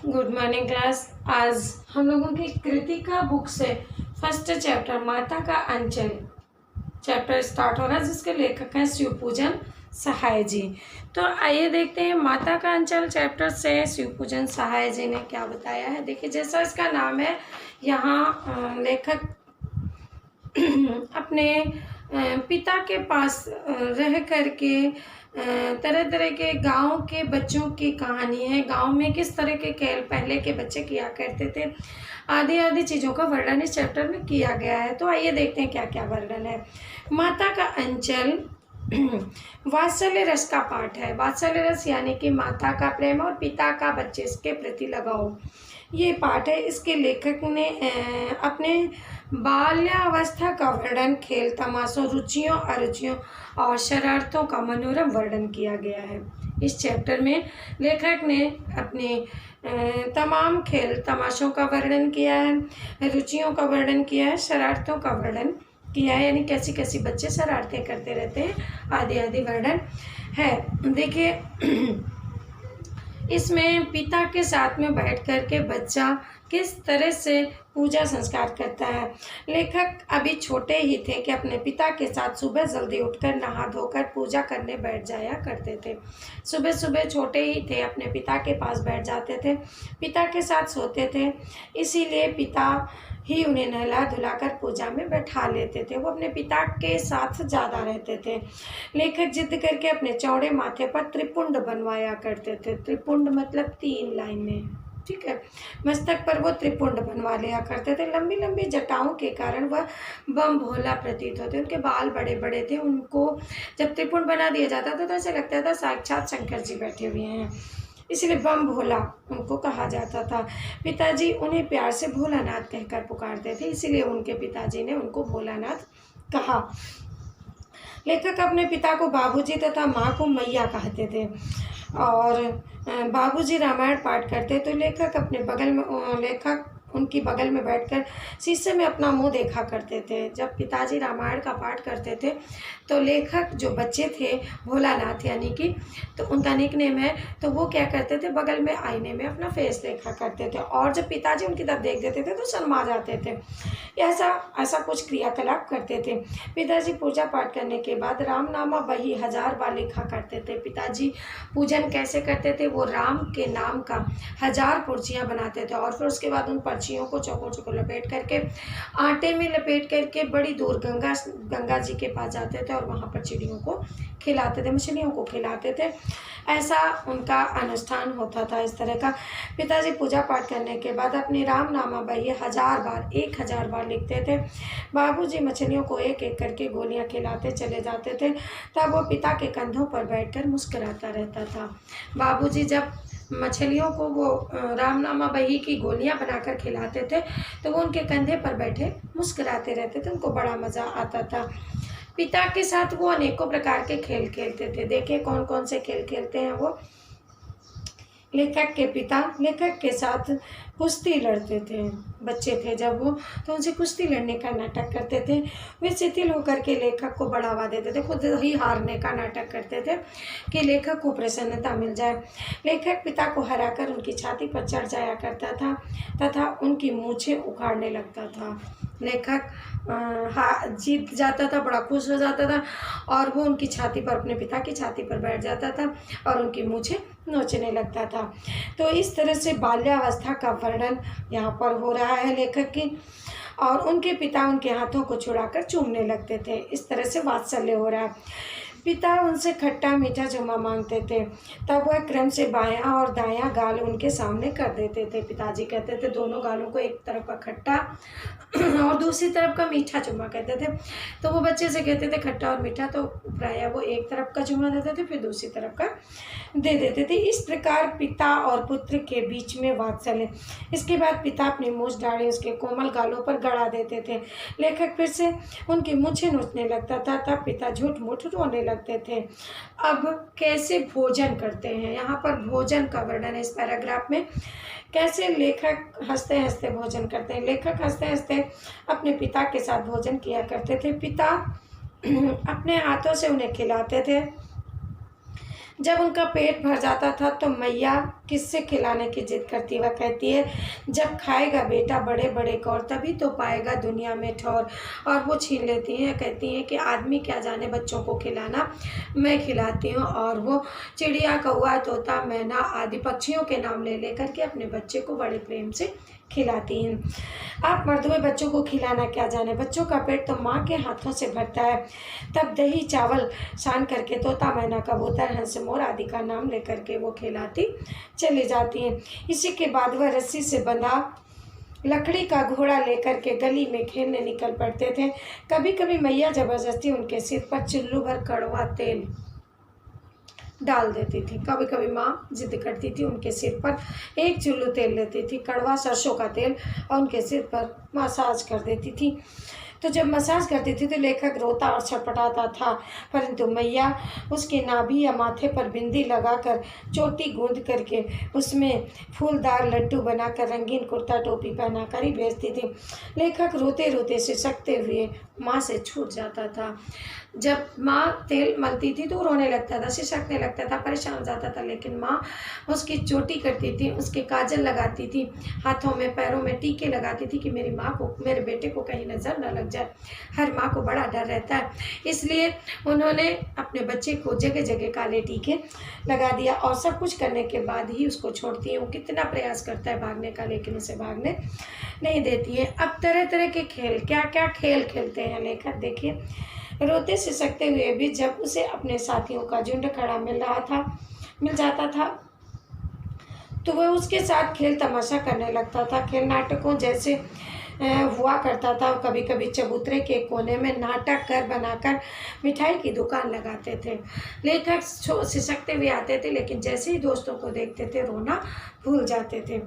Good morning class. आज हम लोगों की कृतिका बुक से फर्स्ट चैप्टर माता का अंचल चैप्टर स्टार्ट हो रहा है, जिसके लेखक हैं शिवपूजन सहाय जी। तो आइए देखते हैं माता का अंचल चैप्टर से शिवपूजन सहाय जी ने क्या बताया है। देखिए, जैसा इसका नाम है, यहाँ लेखक अपने पिता के पास रह करके तरह तरह के गांव के बच्चों की कहानी है। गांव में किस तरह के खेल पहले के बच्चे किया करते थे, आदि आदि चीज़ों का वर्णन इस चैप्टर में किया गया है। तो आइए देखते हैं क्या क्या वर्णन है। माता का अंचल वात्सल्य रस का पाठ है। वात्सल्य रस यानी कि माता का प्रेम और पिता का बच्चे के प्रति लगाव, ये पाठ है। इसके लेखक ने अपने बाल्यावस्था का वर्णन, खेल तमाशों, रुचियों अरुचियों और शरारतों का मनोरम वर्णन किया गया है। इस चैप्टर में लेखक ने अपने तमाम खेल तमाशों का वर्णन किया है, रुचियों का वर्णन किया है, शरारतों का वर्णन किया है, यानी कैसी कैसी बच्चे शरारतें करते रहते हैं, आदि आदि वर्णन है। देखिए, इसमें पिता के साथ में बैठ कर के बच्चा किस तरह से पूजा संस्कार करता है। लेखक अभी छोटे ही थे कि अपने पिता के साथ सुबह जल्दी उठकर नहा धोकर पूजा करने बैठ जाया करते थे। सुबह सुबह छोटे ही थे, अपने पिता के पास बैठ जाते थे, पिता के साथ सोते थे। इसीलिए पिता ही उन्हें नहला धुलाकर पूजा में बैठा लेते थे। वो अपने पिता के साथ ज़्यादा रहते थे। लेखक जिद करके अपने चौड़े माथे पर त्रिपुंड बनवाया करते थे। त्रिपुंड मतलब 3 लाइनें, ठीक है। मस्तक पर वो त्रिपुंड बनवा लिया करते थे। लंबी लंबी जटाओं के कारण वह बम भोला प्रतीत होते। उनके बाल बड़े बड़े थे। उनको जब त्रिपुंड बना दिया जाता था तो ऐसा लगता था साक्षात शंकर जी बैठे हुए हैं, इसलिए बम भोला उनको कहा जाता था। पिताजी उन्हें प्यार से भोलानाथ कहकर पुकारते थे, इसीलिए उनके पिताजी ने उनको भोलानाथ कहा। लेखक अपने पिता को बाबूजी तथा माँ को मैया कहते थे और बाबूजी रामायण पाठ करते तो लेखक अपने बगल में उनकी बगल में बैठकर शीशे में अपना मुंह देखा करते थे। जब पिताजी रामायण का पाठ करते थे तो लेखक जो बच्चे थे भोलानाथ यानी कि, तो उनका निकनेम है, तो वो क्या करते थे, बगल में आईने में अपना फेस देखा करते थे और जब पिताजी उनकी तरफ देख देते थे तो शर्मा जाते थे। ऐसा कुछ क्रियाकलाप करते थे। पिताजी पूजा पाठ करने के बाद रामनामा बही 1000 बार लिखा करते थे। पिताजी पूजन कैसे करते थे, वो राम के नाम का 1000 पर्चियाँ बनाते थे और फिर उसके बाद उन पर्चियों को चौकों लपेट करके आटे में लपेट करके बड़ी दूर गंगा जी के पास जाते थे और वहाँ पर चिड़ियों को खिलाते थे, मछलियों को खिलाते थे। ऐसा उनका अनुष्ठान होता था इस तरह का। पिताजी पूजा पाठ करने के बाद अपनी रामनामा बही 1000 बार लिखते थे। बाबूजी मछलियों को एक एक करके गोलियां खिलाते चले जाते थे। तब वो पिता के कंधों पर बैठकर मुस्कुराता रहता था। बाबूजी जब मछलियों को वो रामनामा बही की गोलियां बनाकर खिलाते थे तो वो उनके कंधे पर बैठे मुस्कुराते रहते थे। उनको बड़ा मज़ा आता था। पिता के साथ वो अनेकों प्रकार के खेल खेलते थे। देखिए कौन कौन से खेल खेलते हैं वो। लेखक के पिता लेखक के साथ कुश्ती लड़ते थे। बच्चे थे जब वो, तो उनसे कुश्ती लड़ने का नाटक करते थे। वे शिथिल होकर के लेखक को बढ़ावा देते थे, खुद ही हारने का नाटक करते थे कि लेखक को प्रसन्नता मिल जाए। लेखक पिता को हराकर उनकी छाती पर चढ़ जाया करता था तथा उनकी मूछें उखाड़ने लगता था। लेखक जीत जाता था, बड़ा खुश हो जाता था और वो उनकी छाती पर, अपने पिता की छाती पर बैठ जाता था और उनकी मूछें नोचने लगता था। तो इस तरह से बाल्यावस्था का वर्णन यहाँ पर हो रहा है लेखक की। और उनके पिता उनके हाथों को छुड़ाकर चूमने लगते थे। इस तरह से वात्सल्य हो रहा है। पिता उनसे खट्टा मीठा चुम्मा मांगते थे, तब वह क्रम से बायां और दायां गाल उनके सामने कर देते थे। पिताजी कहते थे दोनों गालों को एक तरफ का खट्टा और दूसरी तरफ का मीठा चुम्मा कहते थे। तो वो बच्चे से कहते थे खट्टा और मीठा, तो प्रायः वो एक तरफ का चुम्मा देते थे, फिर दूसरी तरफ का दे देते थे। इस प्रकार पिता और पुत्र के बीच में वात्सल्य। इसके बाद पिता अपनी मूछ दाढ़ी उसके कोमल गालों पर गड़ा देते थे। लेखक फिर से उनकी मूछें नोचने लगता था, तब पिता झूठ मूठ रोने लगते थे। अब कैसे भोजन करते हैं, यहाँ पर भोजन का वर्णन है इस पैराग्राफ में। कैसे लेखक हंसते हंसते भोजन करते हैं। लेखक हंसते हंसते अपने पिता के साथ भोजन किया करते थे। पिता अपने हाथों से उन्हें खिलाते थे। जब उनका पेट भर जाता था तो मैया किससे खिलाने की जिद करती। वह कहती है, जब खाएगा बेटा बड़े बड़े कौर तभी तो पाएगा दुनिया में ठौर। और वो छीन लेती हैं, कहती हैं कि आदमी क्या जाने बच्चों को खिलाना, मैं खिलाती हूँ। और वो चिड़िया, कौआ, तोता, मैना आदि पक्षियों के नाम ले लेकर के अपने बच्चे को बड़े प्रेम से खिलाती हैं। आप मर्दों बच्चों को खिलाना क्या जाने, बच्चों का पेट तो माँ के हाथों से भरता है। तब दही चावल सान करके तोता, मैना, कबूतर, हंस, मोर आदि का नाम लेकर के वो खिलाती चली जाती हैं। इसी के बाद वह रस्सी से बंधा लकड़ी का घोड़ा लेकर के गली में खेलने निकल पड़ते थे। कभी कभी मैया जबरदस्ती उनके सिर पर चुल्लू भर कड़वा तेल डाल देती थी। कभी कभी माँ जिद करती थी, उनके सिर पर एक चुल्लू तेल लेती थी, कड़वा सरसों का तेल, और उनके सिर पर मसाज कर देती थी। तो जब मसाज करती थी तो लेखक रोता और छटपटाता था, परंतु मैया उसके नाभि या माथे पर बिंदी लगाकर चोटी गूंद करके उसमें फूलदार लड्डू बनाकर रंगीन कुर्ता टोपी पहनाकर ही भेजती थी। लेखक रोते रोते सिसकते हुए माँ से छूट जाता था। जब माँ तेल मलती थी तो रोने लगता था, सिसकने लगता था, परेशान हो जाता था, लेकिन माँ उसकी चोटी करती थी, उसके काजल लगाती थी, हाथों में पैरों में टीके लगाती थी कि मेरी माँ को, मेरे बेटे को कहीं नज़र न लग जाए। हर माँ को बड़ा डर रहता है, इसलिए उन्होंने अपने बच्चे को जगह जगह काले टीके लगा दिया। और सब कुछ करने के बाद ही उसको छोड़ती है। वो कितना प्रयास करता है भागने का, लेकिन उसे भागने नहीं देती है। अब तरह तरह के खेल, क्या क्या खेल खेलते हैं लेखक, देखिए। रोते सिसकते हुए भी जब उसे अपने साथियों का झुंड खड़ा मिल जाता था तो वह उसके साथ खेल तमाशा करने लगता था। खेल नाटकों जैसे हुआ करता था। कभी कभी चबूतरे के कोने में नाटक कर बनाकर मिठाई की दुकान लगाते थे। लेखक सिसकते हुए आते थे, लेकिन जैसे ही दोस्तों को देखते थे रोना भूल जाते थे।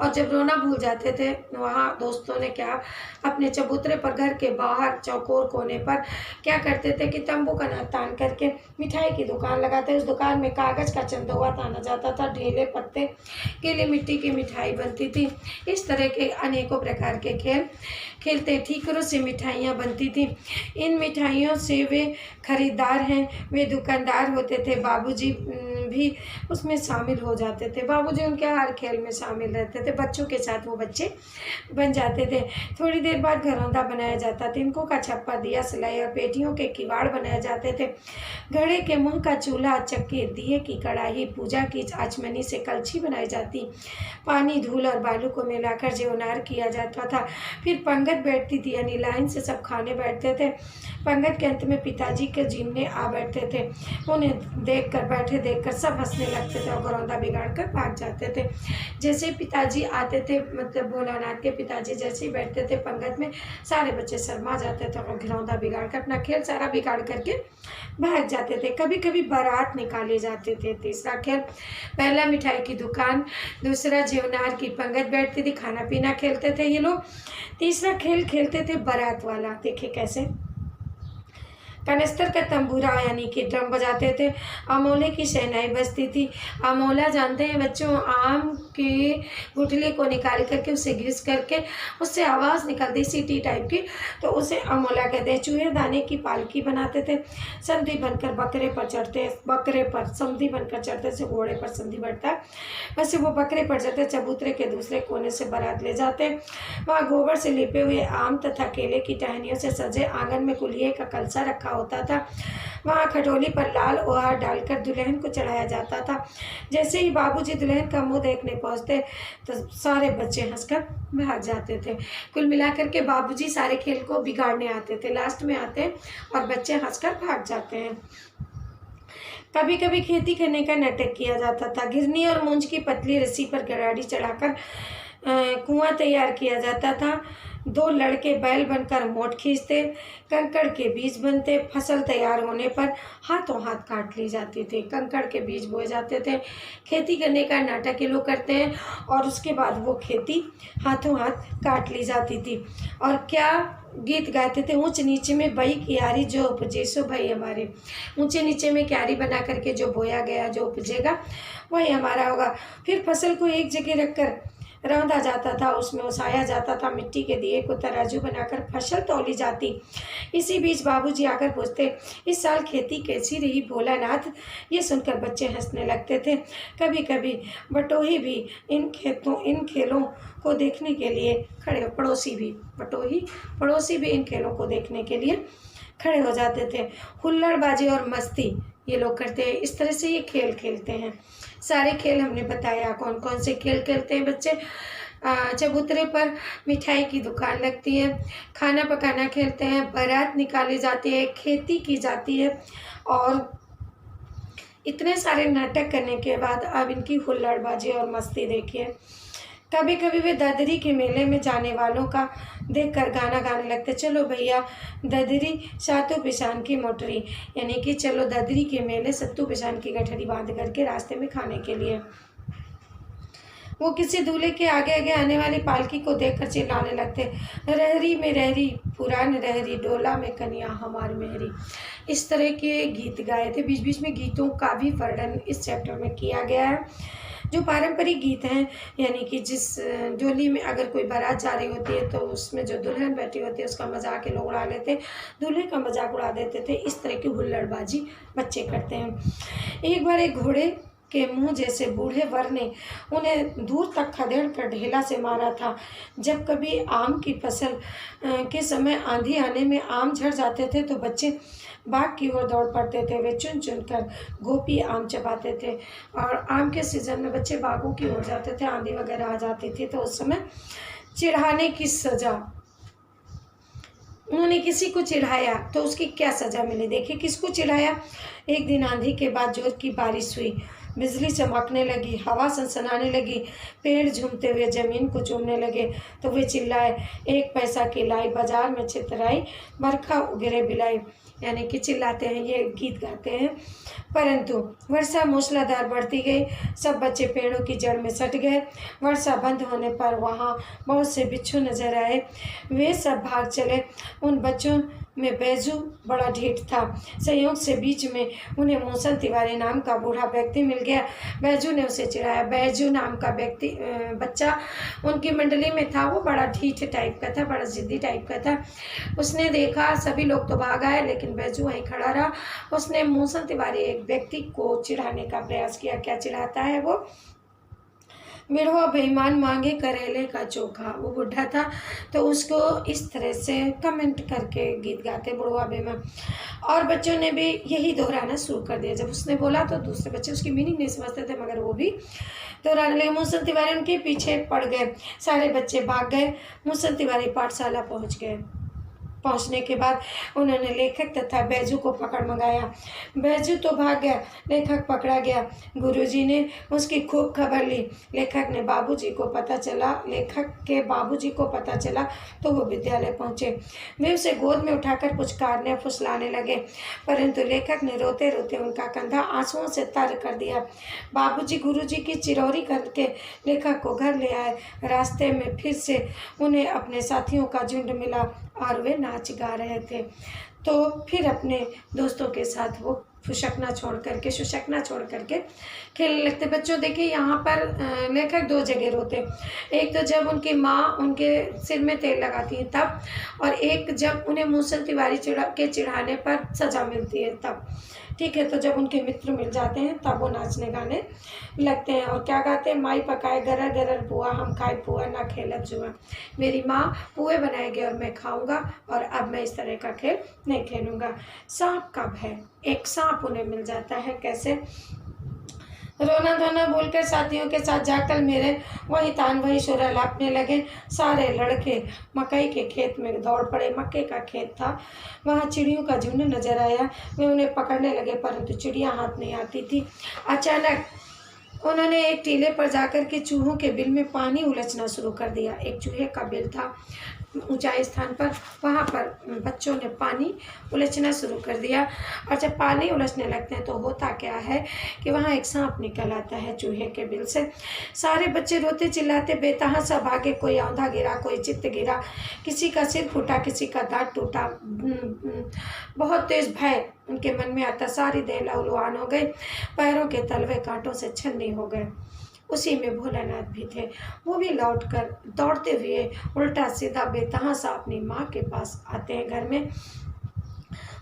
और जब रोना भूल जाते थे, वहाँ दोस्तों ने क्या, अपने चबूतरे पर घर के बाहर चौकोर कोने पर क्या करते थे कि तंबू का तान करके मिठाई की दुकान लगाते। उस दुकान में कागज़ का चंदोवा ताना जाता था, ढेले, पत्ते, गीली मिट्टी की मिठाई बनती थी। इस तरह के अनेकों प्रकार के खेल खेलते। ठीकरों से मिठाइयाँ बनती थी। इन मिठाइयों से वे खरीदार हैं, वे दुकानदार होते थे। बाबूजी भी उसमें शामिल हो जाते थे। बाबूजी उनके हर खेल में शामिल रहते थे। बच्चों के साथ वो बच्चे बन जाते थे। थोड़ी देर बाद घरौंदा बनाया जाता था। तिनकों का छप्पर, दिया, सिलाई और पेटियों के किवाड़ बनाए जाते थे। घड़े के मुंह का चूल्हा, चक्की, दिए की कढ़ाई, पूजा की आचमनी से कलछी बनाई जाती। पानी, धूल और बालू को मिलाकर जेवनार किया जाता था। फिर पंगत बैठती थी, यानी लाइन से सब खाने बैठते थे। पंगत के अंत में पिताजी के जीमने आ बैठते थे। उन्हें देखकर सब हंसने लगते थे और घरौंदा बिगाड़ कर भाग जाते थे। जैसे ही पिताजी आते थे, मतलब भोलानाथ के पिताजी जैसे ही बैठते थे पंगत में, सारे बच्चे शर्मा जाते थे और घरौंदा बिगाड़ कर अपना खेल सारा बिगाड़ करके भाग जाते थे। कभी कभी बारात निकाले जाते थे। तीसरा खेल, पहला मिठाई की दुकान, दूसरा जेवनार की पंगत बैठती थी, खाना पीना खेलते थे ये लोग। तीसरा खेल खेलते थे बारात वाला। देखिए कैसे, कनस्तर का तंबूरा यानी कि ड्रम बजाते थे। अमोले की शहनाई बजती थी। अमोला जानते हैं बच्चों, आम के गुठली को निकाल करके उसे घिस करके उससे आवाज़ निकलती सीटी टाइप की, तो उसे अमोला कहते हैं। चूहे दाने की पालकी बनाते थे। संधि बनकर बकरे पर चढ़ते, बकरे पर संधि बनकर चढ़ते से घोड़े पर संधि बढ़ता है, वैसे वो बकरे पर चढ़ते चबूतरे के दूसरे कोने से बारात ले जाते। वहाँ गोबर से लिपे हुए आम तथा केले की टहनियों से सजे आंगन में कुल्हिए का कलसा रखा होता था। वहाँ खटोली पर लाल ओहार डालकर दुल्हन को चढ़ाया जाता था। जैसे ही बाबूजी दुल्हन का मुंह देखने पहुँचते तो सारे बच्चे हंसकर भाग जाते थे। कुल मिलाकर के बाबूजी सारे खेल को बिगाड़ने आते थे, लास्ट में आते और बच्चे हंसकर भाग जाते हैं। कभी कभी खेती करने का नाटक किया जाता था। घिरनी और मूंज की पतली रस्सी पर गराड़ी चढ़ाकर कुआं तैयार किया जाता था। दो लड़के बैल बनकर मोट खींचते, कंकड़ के बीज बनते। फसल तैयार होने पर हाथों हाथ काट ली जाती थी। कंकड़ के बीज बोए जाते थे। खेती करने का नाटक ये लोग करते हैं और उसके बाद वो खेती हाथों हाथ काट ली जाती थी। और क्या गीत गाते थे, ऊंच नीचे में बई क्यारी जो उपजे सो भाई हमारे। ऊंचे नीचे में क्यारी बना करके जो बोया गया, जो उपजेगा वही हमारा होगा। फिर फसल को एक जगह रखकर रौंदा जाता था, उसमें ओसाया जाता था, मिट्टी के दिए को तराजू बनाकर फसल तौली जाती। इसी बीच बाबूजी आकर पूछते, इस साल खेती कैसी रही भोलानाथ? ये सुनकर बच्चे हंसने लगते थे। कभी कभी बटोही भी इन खेलों को देखने के लिए खड़े पड़ोसी भी इन खेलों को देखने के लिए खड़े हो जाते थे। हुल्लड़बाजी और मस्ती ये लोग करते हैं, इस तरह से ये खेल खेलते हैं। सारे खेल हमने बताया। कौन कौन से खेल खेलते हैं बच्चे? चबूतरे पर मिठाई की दुकान लगती है, खाना पकाना खेलते हैं, बारात निकाली जाती है, खेती की जाती है। और इतने सारे नाटक करने के बाद अब इनकी हुल्लड़बाजी और मस्ती देखिए। कभी कभी वे ददरी के मेले में जाने वालों का देखकर गाना गाने लगते, चलो भैया ददरी सातों पिसान की मोटरी, यानी कि चलो ददरी के मेले सत्तू पिसान की गठरी बांध करके रास्ते में खाने के लिए। वो किसी दूल्हे के आगे आगे आने वाली पालकी को देखकर चिल्लाने लगते, रहरी में रहरी पुरान रहरी, डोला में कन्या हमार मेहरी। इस तरह के गीत गाए थे। बीच बीच में गीतों का भी वर्णन इस चैप्टर में किया गया है। जो पारंपरिक गीत हैं, यानी कि जिस डोली में अगर कोई बारात जा रही होती है तो उसमें जो दुल्हन बैठी होती है उसका मजाक ये लोग उड़ा लेते, दूल्हे का मजाक उड़ा देते थे। इस तरह की हुल्लड़बाजी बच्चे करते हैं। एक बार एक घोड़े के मुंह जैसे बूढ़े वर ने उन्हें दूर तक खदेड़ कर ढेला से मारा था। जब कभी आम की फसल के समय आंधी आने में आम झड़ जाते थे तो बच्चे बाग की ओर दौड़ पड़ते थे। वे चुन चुन कर गोपी आम चबाते थे। और आम के सीजन में बच्चे बागों की ओर जाते थे, आंधी वगैरह आ जाती थी तो उस समय चिढ़ाने की सजा, उन्होंने किसी को चिढ़ाया तो उसकी क्या सजा मिली। देखिए किसको चिढ़ाया। एक दिन आंधी के बाद जोर की बारिश हुई, बिजली चमकने लगी, हवा सनसनाने लगी, पेड़ झूमते हुए जमीन को चूमने लगे तो वे चिल्लाए, एक पैसा की लाई बाजार में छितराई, बरखा उगरे बिलाई। यानी कि चिल्लाते हैं, ये गीत गाते हैं। परंतु वर्षा मूसलाधार बढ़ती गई, सब बच्चे पेड़ों की जड़ में सट गए। वर्षा बंद होने पर वहाँ बहुत से बिच्छू नजर आए, वे सब भाग चले। उन बच्चों में बैजू बड़ा ढीठ था। संयोग से बीच में उन्हें मूसल तिवारी नाम का बूढ़ा व्यक्ति मिल गया। बैजू ने उसे चिढ़ाया। बैजू नाम का बच्चा उनकी मंडली में था। वो बड़ा ढीठ टाइप का था, बड़ा जिद्दी टाइप का था। उसने देखा सभी लोग तो भाग आए लेकिन बैजू वहीं खड़ा रहा। उसने मूसल तिवारी एक व्यक्ति को चिढ़ाने का प्रयास किया। क्या चिढ़ाता है वो? बिढ़वा बेईमान मांगे करेले का चोखा। वो बुढ़ा था तो उसको इस तरह से कमेंट करके गीत गाते, बुढ़वा बेईमान। और बच्चों ने भी यही दोहराना शुरू कर दिया। जब उसने बोला तो दूसरे बच्चे उसकी मीनिंग नहीं समझते थे, मगर वो भी दोहराने लगे। मूसल तिवारी उनके पीछे पड़ गए। सारे बच्चे भाग गए। मूसल तिवारी पाठशाला पहुंच गए। पहुंचने के बाद उन्होंने लेखक तथा बैजू को पकड़ मंगाया। बैजू तो भाग गया, लेखक पकड़ा गया। गुरुजी ने उसकी खूब खबर ली। लेखक के बाबूजी को पता चला तो वो विद्यालय पहुंचे। वे उसे गोद में उठाकर पुचकारने फुसलाने लगे, परंतु लेखक ने रोते रोते उनका कंधा आंसुओं से तर कर दिया। बाबूजी गुरुजी की चिरौरी करके लेखक को घर ले आए। रास्ते में फिर से उन्हें अपने साथियों का झुंड मिला और वे नाच गा रहे थे। तो फिर अपने दोस्तों के साथ वो सुशकना छोड़ करके खेलने लगते। बच्चों देखिए यहाँ पर लेखक दो जगह रोते। एक तो जब उनकी माँ उनके सिर में तेल लगाती है तब, और एक जब उन्हें मूसल तिवारी चिढ़ाने पर सजा मिलती है तब। ठीक है, तो जब उनके मित्र मिल जाते हैं तब वो नाचने गाने लगते हैं। और क्या गाते हैं? माई पकाए गरर गरर पुआ, हम खाए पुआ ना खेलब जुआ। मेरी माँ पुए बनाएगी और मैं खाऊंगा, और अब मैं इस तरह का खेल नहीं खेलूंगा। सांप का भय। एक सांप उन्हें मिल जाता है। कैसे? रोना धोना भूलकर साथियों के साथ जाकर मेरे वही तान वही शोरा लापने लगे। सारे लड़के मकई के खेत में दौड़ पड़े। मक्के का खेत था, वहाँ चिड़ियों का झुंड नजर आया। वे उन्हें पकड़ने लगे परंतु चिड़िया हाथ नहीं आती थी। अचानक उन्होंने एक टीले पर जाकर के चूहों के बिल में पानी उलझना शुरू कर दिया। एक चूहे का बिल था ऊंचाई स्थान पर, वहाँ पर बच्चों ने पानी उलझना शुरू कर दिया। और जब पानी उलझने लगते हैं तो होता क्या है कि वहाँ एक सांप निकल आता है चूहे के बिल से। सारे बच्चे रोते चिल्लाते बेतहाशा भागे। कोई औंधा गिरा, कोई चित्त गिरा, किसी का सिर फूटा, किसी का दांत टूटा। बहुत तेज भय उनके मन में आता। सारी देह लहूलुहान हो गई, पैरों के तलवे कांटों से छन्नी हो गए। उसी में भोलानाथ भी थे। वो भी लौट कर दौड़ते हुए उल्टा सीधा बेतहाशा अपनी माँ के पास आते हैं। घर में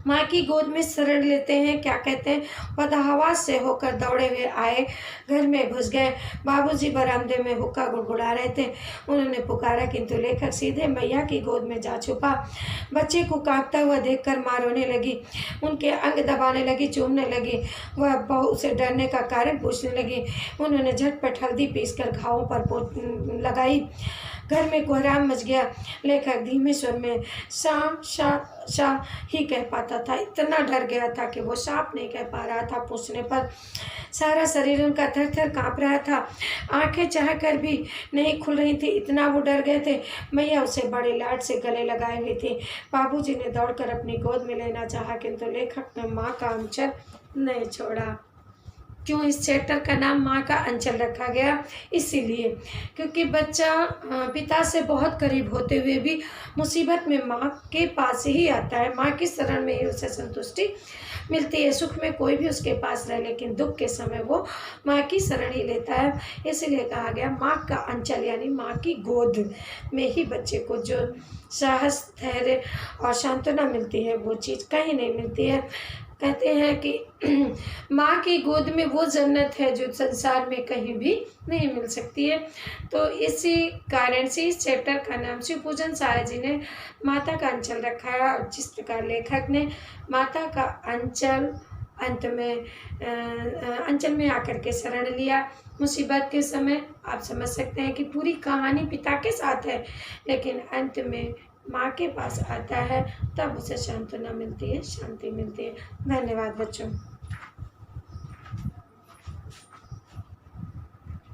माँ की गोद में शरण लेते हैं। क्या कहते हैं, बदहवास से होकर दौड़े हुए आए, घर में घुस गए। बाबूजी बरामदे में हुक्का गुड़गुड़ा रहे थे। उन्होंने पुकारा, किंतु लेखक सीधे मैया की गोद में जा छुपा। बच्चे को कांपता हुआ देखकर माँ रोने लगी, उनके अंग दबाने लगी, चूमने लगी। वह बहू से डरने का कारण पूछने लगी। उन्होंने झटपट हल्दी पीसकर घावों पर लगाई। घर में कोहराम मच गया। लेखक धीमे स्वर में शाम शाह शाह ही कह पाता था। इतना डर गया था कि वो सांप नहीं कह पा रहा था। पूछने पर सारा शरीर उनका थर थर काँप रहा था। आंखें चाह कर भी नहीं खुल रही थी, इतना वो डर गए थे। मैया उसे बड़े लाड से गले लगाए हुई थी। बाबूजी ने दौड़कर अपनी गोद में लेना चाहा, किंतु लेखक ने माँ का अंचल नहीं छोड़ा। क्यों इस चैप्टर का नाम माँ का अंचल रखा गया? इसीलिए क्योंकि बच्चा पिता से बहुत करीब होते हुए भी मुसीबत में माँ के पास ही आता है। माँ की शरण में ही उसे संतुष्टि मिलती है। सुख में कोई भी उसके पास रहे, लेकिन दुख के समय वो माँ की शरण ही लेता है। इसलिए कहा गया माँ का अंचल, यानी माँ की गोद में ही बच्चे को जो साहस, धैर्य और सांत्वना मिलती है, वो चीज़ कहीं नहीं मिलती है। कहते हैं कि माँ की गोद में वो जन्नत है जो संसार में कहीं भी नहीं मिल सकती है। तो इसी कारण से इस चैप्टर का नाम शिव पूजन साय जी ने माता का अंचल रखा है। और जिस प्रकार लेखक ने माता का अंचल अंत में अंचल में आकर के शरण लिया मुसीबत के समय, आप समझ सकते हैं कि पूरी कहानी पिता के साथ है, लेकिन अंत में माँ के पास आता है, तब उसे सांत्वना मिलती है, शांति मिलती है। धन्यवाद बच्चों।